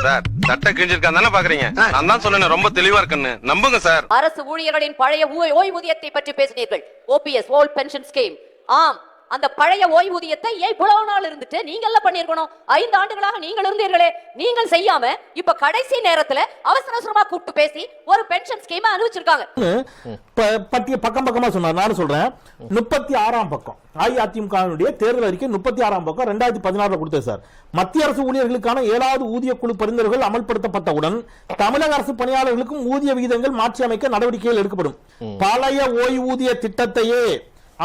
Sir சட்டை கிழிஞ்சிருக்கான் தானே பாக்குறீங்க? நான் தான் சொன்னேன் ரொம்ப தெளிவா இருக்குன்னு, நம்புங்க சார். அரசு ஊழியர்களின் பழைய ஓய்வூதியத்தை பற்றி பேசினீர்கள். OPS old pension scheme. ஆம், அந்த பழைய ஓய்வூதியத்தை ஏன் இவ்வளவு நாள் இருந்துட்டு நீங்க எல்லாம் பண்ணிருக்கணும்? 5 ஆண்டுகளாக நீங்கள் இருந்தீர்களே, நீங்கள் செய்யாம இப்ப கடைசி நேரத்துல அவசர அவசரமா கூப்பிட்டு பேசி ஒரு பென்ஷன் ஸ்கீம் அனுப்பிச்சிருக்காங்க. பக்கம் பக்கமா சொன்னார். நானும் சொல்றேன், 36ஆம் பக்கம் அஇஅதிமுக தேர்தல் அறிக்கை 36ஆம் பக்கம் 2016 கொடுத்தது சார். மத்திய அரசு ஊழியர்களுக்கான 7வது ஊதிய குழு பரிந்துரைகள் அமல்படுத்தப்பட்டவுடன் தமிழக அரசு பணியாளர்களுக்கும் ஊதிய விகிதங்கள் மாற்றி அமைக்க நடவடிக்கைகள் எடுக்கப்படும். பழைய ஓய்வூதிய திட்டத்தையே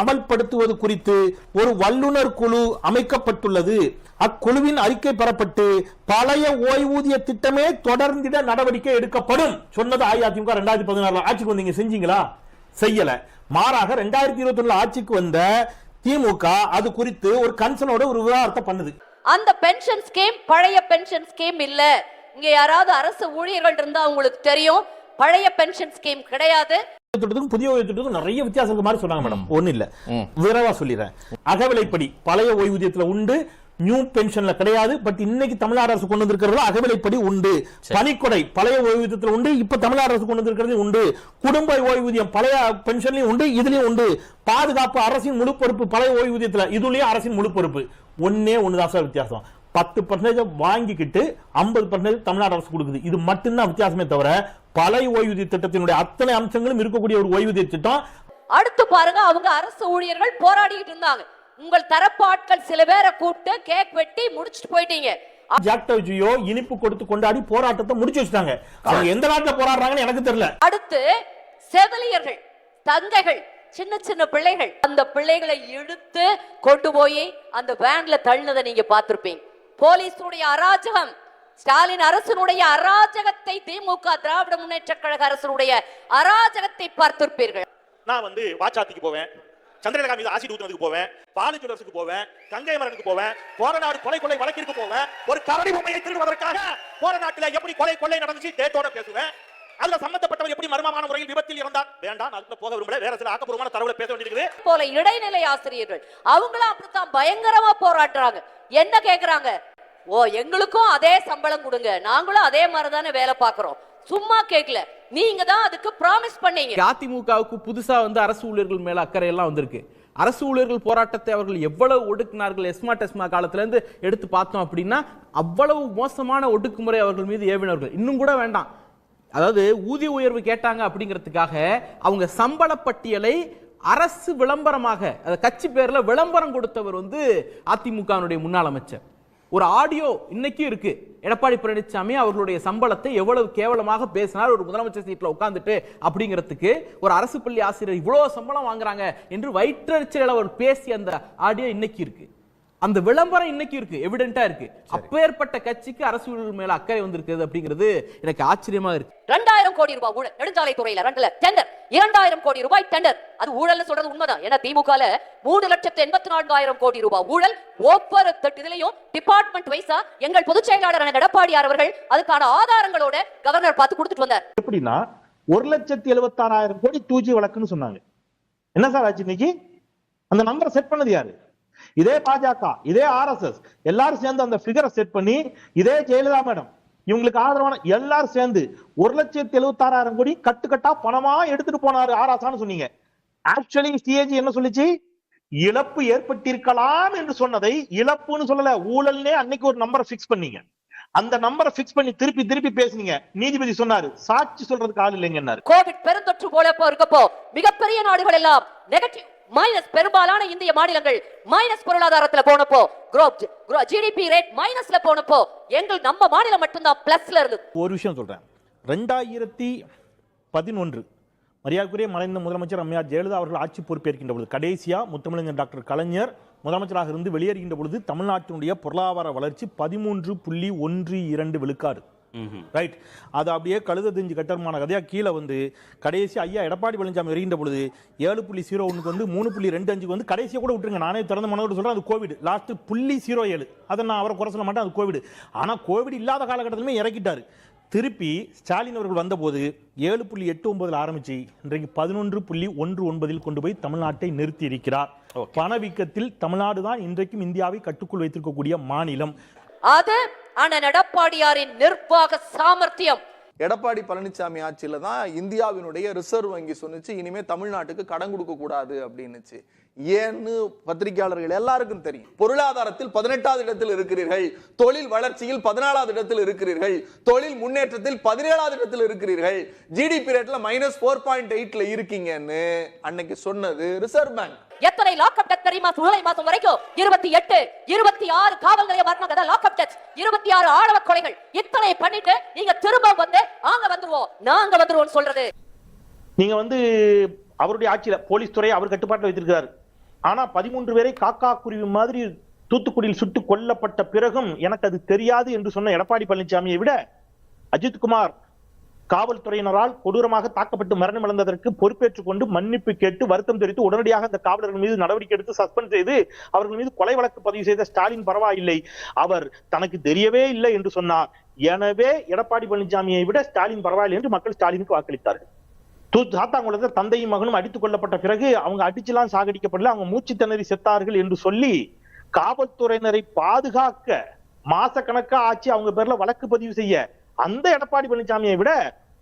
அமல்படுத்துவது குறித்து ஒரு வல்லுநர் குழு அமைக்கப்பட்டுள்ளது. அக்குழுவின் அறிக்கை பெறப்பட்டு பழைய ஓய்வூதிய திட்டமே தொடர்ந்திட நடவடிக்கை எடுக்கப்படும் சொன்னது அஇஅதிமுக 2016 ஆட்சிக்கு வந்தீங்க. செஞ்சீங்களா? செய்யல. மாறாக 2021 ஆட்சிக்கு வந்த திமுக அது குறித்து ஒரு கன்சர்னோட ஒரு விவாதத்தை பண்ணுது. அந்த பென்ஷன் ஸ்கீம் பழைய பென்ஷன் ஸ்கீம் இல்ல. இங்க யாராவது அரசு ஊழியர்கள் இருந்தா உங்களுக்கு தெரியும், பழைய பென்ஷன் ஸ்கீம் கிடையாது. புதிய ஓய்வூதியத்துக்கும் நிறைய வித்தியாசம் மாதிரி சொன்னாங்க மேடம். ஒண்ணு இல்ல, விரைவா சொல்லிடுறேன். அகவிலைப்படி பழைய ஓய்வூதியத்துல உண்டு, நியூ பென்ஷன்ல கிடையாது. பட் இன்னைக்கு தமிழ்நாடு அரசு கொண்டு வந்திருக்கிறது அகவிலைப்படி உண்டு. பணிக்கொடை பழைய ஓய்வூதியத்துல உண்டு, இப்ப தமிழ்நாடு அரசு கொண்டு வந்திருக்கிறது உண்டு. குடும்ப ஓய்வூதியம் பழைய பென்ஷன்லயும் உண்டு, இதுலயும் உண்டு. பாதுகாப்பு அரசின் முழு பொறுப்பு பழைய ஓய்வூதியத்துல, இதுலயும் அரசின் முழு பொறுப்பு. ஒண்ணுதான் சார் வித்தியாசம். 10% வாங்கிக்கிட்டு 50% தமிழ்நாடு அரசு கொடுக்குது. இது மட்டும்தான் வித்தியாசமே தவிர பழைய ஓய்வூதிய திட்டத்தினுடைய அத்தனை அம்சங்களும் இருக்கக்கூடிய ஒரு ஓய்வூதிய திட்டம். அடுத்து பாருங்க, அவங்க அரசு ஊழியர்கள் போராடிட்டு இருந்தாங்க. உங்கள் தரப்பு ஆட்கள் சில பேரை கூப்பிட்டு கேக் வெட்டி முடிச்சிட்டு போயிட்டீங்க. ஜாக்டோஜியோ இனிப்பு கொடுத்து கொண்டாடி போராட்டத்தை முடிச்சு வச்சிட்டாங்க. அவங்க எந்த நாட்டுல போராடுறாங்கன்னு எனக்கு தெரியல. அடுத்து செவிலியர்கள், தங்கைகள், சின்ன சின்ன பிள்ளைகள், அந்த பிள்ளைகளை இழுத்து கொண்டு போய் அந்த வேன்ல தள்ளினதை நீங்க பார்த்திருப்பீங்க. போலீஸுடைய அராஜகம், ஸ்டாலின் அரசனுடைய அராஜகத்தை, திமுக திராவிட முன்னேற்ற கழக அரசனுடைய அராஜகத்தை பார்த்திருப்பீர்கள். நான் வாச்சாத்திக்கு போவேன், சந்திரலேகா மீது ஆசிட் ஊத்துறதுக்கு போவேன், பாலி ஜுவல்லர்ஸ்க்கு போவேன், கங்கை மரனுக்கு போவேன், போரநாடு கொலை வழக்கிற்கு போவேன். ஒரு கரடி பொம்மையை திருடுவதற்காக போரநாட்டில் எப்படி கொலை நடந்துச்சு டேட்டோட பேசுவேன். அதுல சம்பந்தப்பட்டவர் எப்படி மர்மமான முறையில் விபத்தில் இறந்தார் வேண்டாம், அதுக்கு போக விரும்பல. வேற சில ஆக்கப்பூர்வமான தகவலை பேச வேண்டியிருக்குது. போல இடைநிலை ஆசிரியர்கள் அவங்களும் அப்படித்தான் பயங்கரமா போராடுறாங்க. என்ன கேக்குறாங்க? ஓ, எங்களுக்கும் அதே சம்பளம் கொடுங்க, நாங்களும் அதே மாதிரிதானே வேலை பார்க்கிறோம். சும்மா கேட்கல, நீங்க தான் அதுக்கு ப்ராமிஸ் பண்ணீங்க. அதிமுகவுக்கு புதுசா அரசு ஊழியர்கள் மேல அக்கறை எல்லாம் வந்திருக்கு. அரசு ஊழியர்கள் போராட்டத்தை அவர்கள் எவ்வளவு ஒடுக்கினார்கள் எஸ்மா காலத்துல இருந்து எடுத்து பார்த்தோம் அப்படின்னா அவ்வளவு மோசமான ஒடுக்குமுறை அவர்கள் மீது ஏவினர்கள். இன்னும் கூட வேண்டாம், அதாவது ஊதிய உயர்வு கேட்டாங்க அப்படிங்கிறதுக்காக அவங்க சம்பள பட்டியலை அரசு விளம்பரமாக கட்சி பேர்ல விளம்பரம் கொடுத்தவர் அதிமுகவினுடைய முன்னாள் அமைச்சர். ஒரு ஆடியோ இன்னைக்கு இருக்கு. எடப்பாடி பழனிசாமி அவர்களுடைய சம்பளத்தை எவ்வளவு கேவலமாக பேசினார் ஒரு முதலமைச்சர் சீட்ல உட்கார்ந்துட்டு அப்படிங்கிறதுக்கு. ஒரு அரசு பள்ளி ஆசிரியர் இவ்வளவு சம்பளம் வாங்குறாங்க என்று வயிற்றெரிச்சல் அவர் பேசிய அந்த ஆடியோ இன்னைக்கு இருக்கு. அந்த விளம்பரம் இன்னைக்கு இருக்கு, எவிடென்ட்டா இருக்கு. அப்பேற்பட்ட கட்சிக்கு அரசு ஊழியர்கள் மேல அக்கறை வந்திருக்கிறது அப்படிங்கிறது எனக்கு ஆச்சரியமா இருக்கு. 2000 கோடி ரூபாய் ஊழல் நெடுஞ்சாலை துறையில டெண்டர், 2000 கோடி ரூபாய் டெண்டர். அது ஊழல் சொல்றது உண்மைதான். ஏன்னா திமுக 3,84,000 கோடி ரூபாய் ஊழல். ஒவ்வொரு இதுலயும் டிபார்ட்மெண்ட் வைஸா எங்கள் பொதுச் செயலாளர் எடப்பாடியார் அவர்கள் அதுக்கான ஆதாரங்களோட கவர்னர் பார்த்து கொடுத்துட்டு வந்தார். எப்படின்னா 1,76,000 கோடி 2G வழக்குன்னு சொன்னாங்க. என்ன சார் ஆச்சு இன்னைக்கு? அந்த நம்பரை செட் பண்ணது யாரு? இதே பாஜக, இதே RSS எல்லாரும் சேர்ந்து அந்த ஃபிகரை செட் பண்ணி, இதே ஜெயலலிதா மேடம் இவங்களுக்கு ஆதரவான எல்லாரும் சேர்ந்து 1,76,000 கோடி கட்டுக்கட்டா பணமா எடுத்துட்டு போனாரு ஆராசான்னு சொன்னீங்க. ஆக்சுவலி CAG என்ன சொல்லிச்சு? இழப்பு ஏற்பட்டிருக்கலாம் என்று சொன்னதை இழப்புன்னு சொல்லல, ஊழல்னே அன்னைக்கு ஒரு நம்பரை பிக்ஸ் பண்ணீங்க. அந்த நம்பரை பிக்ஸ் பண்ணி திருப்பி பேசுனீங்க. நீதிபதி சொன்னாரு சாட்சி சொல்றதுக்கு ஆள் இல்லைங்கன்னாரு. கோவிட் பெருந்தொற்று போல இருக்கப்போ மிகப்பெரிய நாடுகள் எல்லாம் நெகட்டிவ் மைனஸ், பெரும்பாலான இந்திய மாநிலங்கள் மைனஸ் பொருளாதாரத்துல போனப்போ, GDP ரேட் மைனஸ்ல போனப்போ நம்ம மாநிலம் மட்டும்தான் பிளஸ்ல இருந்து. ஒரு விஷயம் சொல்றேன், 2011 மரியாதைக்குரிய மறைந்த முதலமைச்சர் அம்மையார் ஜெயலலிதா அவர்கள் ஆட்சி பொறுப்பேற்கின்ற பொழுது, கடைசியா முத்தமிழர் டாக்டர் கலைஞர் முதலமைச்சராக இருந்து வெளியேறுகின்ற பொழுது தமிழ்நாட்டினுடைய பொருளாதார வளர்ச்சி 13.12 விழுக்காடு. ரைட், அது அப்படியே கழுத தெரிஞ்சு கட்டமான கதையா கீழே கடைசி ஐயா எடப்பாடி பழனிசாமி வருகின்ற பொழுது 7.01 3.25 கடைசியா கூட விட்டுருங்க, நானே திறந்த மனதோடு சொல்றேன், அது கோவிட் லாஸ்ட் 0.07. அதை நான் அவரை குறை சொல்ல மாட்டேன், அது கோவிட். ஆனா கோவிட் இல்லாத காலகட்டத்திலுமே இறக்கிட்டாரு. திருப்பி ஸ்டாலின் அவர்கள் வந்தபோது 7.89 ஆரம்பிச்சு இன்றைக்கு 11.19 கொண்டு போய் தமிழ்நாட்டை நிறுத்தி இருக்கிறார். பணவீக்கத்தில் தமிழ்நாடு தான் இன்றைக்கும் இந்தியாவை கட்டுக்குள் வைத்திருக்கக்கூடிய மாநிலம். அது அண்ணன் எடப்பாடியாரின் நிர்வாக சாமர்த்தியம். எடப்பாடி பழனிசாமி ஆட்சியில தான் இந்தியாவினுடைய ரிசர்வ் வங்கி சொன்னுச்சு இனிமே தமிழ்நாட்டுக்கு கடன் கொடுக்க கூடாது அப்படின்னுச்சு. ஏன்னு பத்திரிகையாளர்கள் எல்லாருக்கும் தெரியும். பொருளாதாரத்தில் 18வது இடத்தில் இருக்கிறீர்கள், தொழில் வளர்ச்சியில் 14வது இடத்தில் இருக்கிறீர்கள், தொழில் முன்னேற்றத்தில் 17வது இடத்தில் இருக்கிறீர்கள், ஜிடிபி ரேட்ல -4.8ல இருக்கீங்கன்னு அன்னைக்கு சொன்னது ரிசர்வ் பேங்க். எத்தனை லாக்அப் டெத் தெரியுமா? ஜூலை மாதம் வரைக்கும் 28, 26 காவல் நிலைய மரணம், லாக்அப் டெத், 26 ஆணவ கொலைகள். இத்தனை பண்ணிட்டு நீங்க திரும்ப வந்து நாங்க வந்துருவோம் சொல்றது. நீங்க அவருடைய ஆட்சியில போலீஸ் துறை அவர் கட்டுப்பாட்டில் வைத்திருக்கிறார். ஆனா 13 பேரை காக்கா குருவி மாதிரி தூத்துக்குடியில் சுட்டு கொல்லப்பட்ட பிறகும் எனக்கு அது தெரியாது என்று சொன்ன எடப்பாடி பழனிசாமியை விட அஜித்குமார் காவல்துறையினரால் கொடூரமாக தாக்கப்பட்டு மரணம் அடைந்ததற்கு பொறுப்பேற்றுக் கொண்டு மன்னிப்பு கேட்டு வருத்தம் தெரிவித்து உடனடியாக அந்த காவலர்கள் மீது நடவடிக்கை எடுத்து சஸ்பெண்ட் செய்து அவர்கள் மீது கொலை வழக்கு பதிவு செய்த ஸ்டாலின் பரவாயில்லை, அவர் தனக்கு தெரியவே இல்லை என்று சொன்னார். எனவே எடப்பாடி பழனிசாமியை விட ஸ்டாலின் பரவாயில்லை என்று மக்கள் ஸ்டாலினுக்கு வாக்களித்தார்கள். சாத்தாங்குளத்தில் தந்தையும் மகனும் அடித்துக் கொள்ளப்பட்ட பிறகு அவங்க அடிச்செல்லாம் சாகடிக்கப்படல, அவங்க மூச்சு திணறி செத்தார்கள் என்று சொல்லி காவல்துறையினரை பாதுகாக்க மாசக்கணக்கா ஆட்சி அவங்க பேர்ல வழக்கு பதிவு செய்ய அந்த எடப்பாடி பழனிசாமியை விட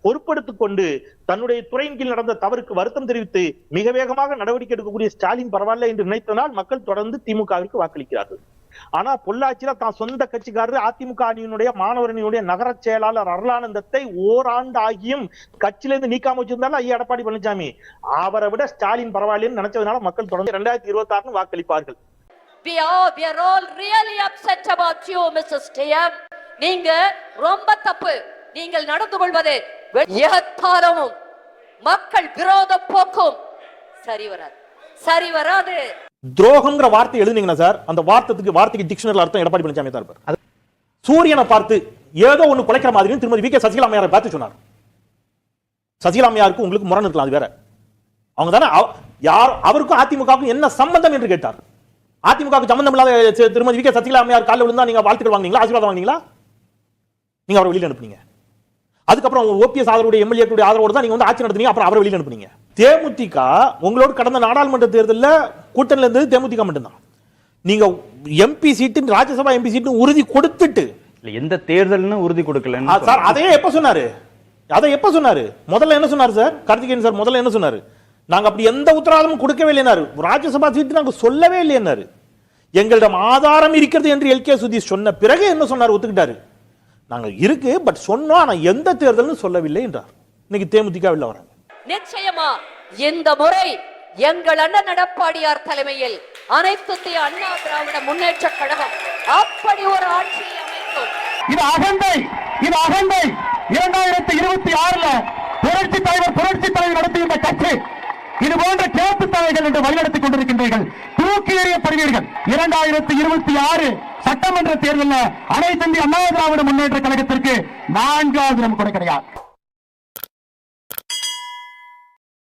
பொறுப்பெடுத்துக் கொண்டு தன்னுடைய துறையின் கீழ் நடந்த தவறுக்கு வருத்தம் தெரிவித்து மிக வேகமாக நடவடிக்கை எடுக்கக்கூடிய ஸ்டாலின் பரவாயில்ல என்று நினைத்தனால் மக்கள் தொடர்ந்து திமுகவிற்கு வாக்களிக்கிறார்கள். ஆனா பொள்ளாச்சியில தான் சொந்த கட்சிக்காரர் அதிமுக அணியினுடைய மாணவர் அணியினுடைய நகர செயலாளர் அருளானந்தத்தை ஓராண்டு ஆகியும் கட்சியிலிருந்து நீக்காம வச்சிருந்தாலும் ஐயா எடப்பாடி பழனிசாமி அவரை விட ஸ்டாலின் பரவாயில்லைன்னு நினைச்சதுனால மக்கள் தொடர்ந்து 2026 வாக்களிப்பார்கள். We are all really upset about you, Mr. Stm. நீங்க ரொம்ப தப்பு. நீங்கள் நடந்து கொள்வது எத்தாலும் மக்கள் விரோத போக்கும் சரி வராது. துரோகம்ங்கிற வார்த்தை எழுதுனீங்கன்னா சார், அந்த வார்த்தைக்கு டிக்ஷனரியில் அர்த்தம் எடப்பாடி பழனிசாமி தான் இருப்பார். சூரியனை பார்த்து ஏதோ ஒண்ணு குலைக்கிற மாதிரி திருமதி வி.கே. சசிகலா அம்மையாரை பார்த்து சொன்னார். சசிகலா அம்மையாருக்கு உங்களுக்கு முரண் இருக்கலாம், அது வேற. அவங்க தானே அவருக்கும் அதிமுகவுக்கும் என்ன சம்பந்தம் என்று கேட்டார். அதிமுகவுக்கு சம்பந்தம் இல்லாத திருமதி வி.கே. சசிகலா அம்மையார் காலில் விழுந்தா நீங்க வாழ்த்துக்கள் வாங்கினீங்களா, ஆசீர்வாதம் வாங்கினீங்களா? நீங்க அவரை வெளியில அனுப்புனீங்க. அதுக்கப்புறம் ஓபிஎஸ் ஆதரவுடைய எம்எல்ஏ ஆதரவோடு தான் நீங்க ஆட்சி நடத்துனீங்க. அப்புறம் அவரை வெளியில அனுப்புனீங்க. தேமுதிக உங்களோட கடந்த நாடாளுமன்ற தேர்தலில் கூட்டணியில் இருந்தது தேமுதிக மட்டும்தான். நீங்க எம்பி சீட்டு, ராஜ்யசபா எம்பி சீட்டு உறுதி கொடுத்துட்டு எந்த தேர்தல்னு உறுதி கொடுக்கல சார். அதையே எப்ப சொன்னாரு? முதல்ல என்ன சொன்னாரு சார்? கார்த்திகேயன் சார் முதல்ல என்ன சொன்னாரு? நாங்க அப்படி எந்த உத்தரவாதமும் கொடுக்கவே இல்லைனாரு. ராஜ்யசபா சீட்டு நாங்க சொல்லவே இல்லைன்னாரு. எங்களிடம் ஆதாரம் இருக்கிறது என்று எல்கே சுதீஷ் சொன்ன பிறகு என்ன சொன்னார்? ஒத்துக்கிட்டாரு. நாங்க இருக்கு பட் சொன்னோம், ஆனா எந்த தேர்தல்னு சொல்லவில்லை என்றார். இன்னைக்கு தேமுதிக உள்ள வராங்க. நிச்சயமா இந்த முறை எங்கள் அண்ணன் எடப்பாடியார் தலைமையில் அனைத்து இந்திய அண்ணா திராவிட முன்னேற்ற கழகம் அப்படி ஒரு ஆட்சியை அமைக்கும். இது அகந்தை. 2026 புரட்சி தலைவர் நடத்திய இந்த கட்சி இது போன்ற கேப்பு தலைகள் என்று வழிநடத்திக் கொண்டிருக்கின்றீர்கள். தூக்கி எறியப்படுவீர்கள். 2026 சட்டமன்ற தேர்தலில் அனைத்து இந்திய அண்ணா திராவிட முன்னேற்ற கழகத்திற்கு 4வது இடம் கூட கிடையாது.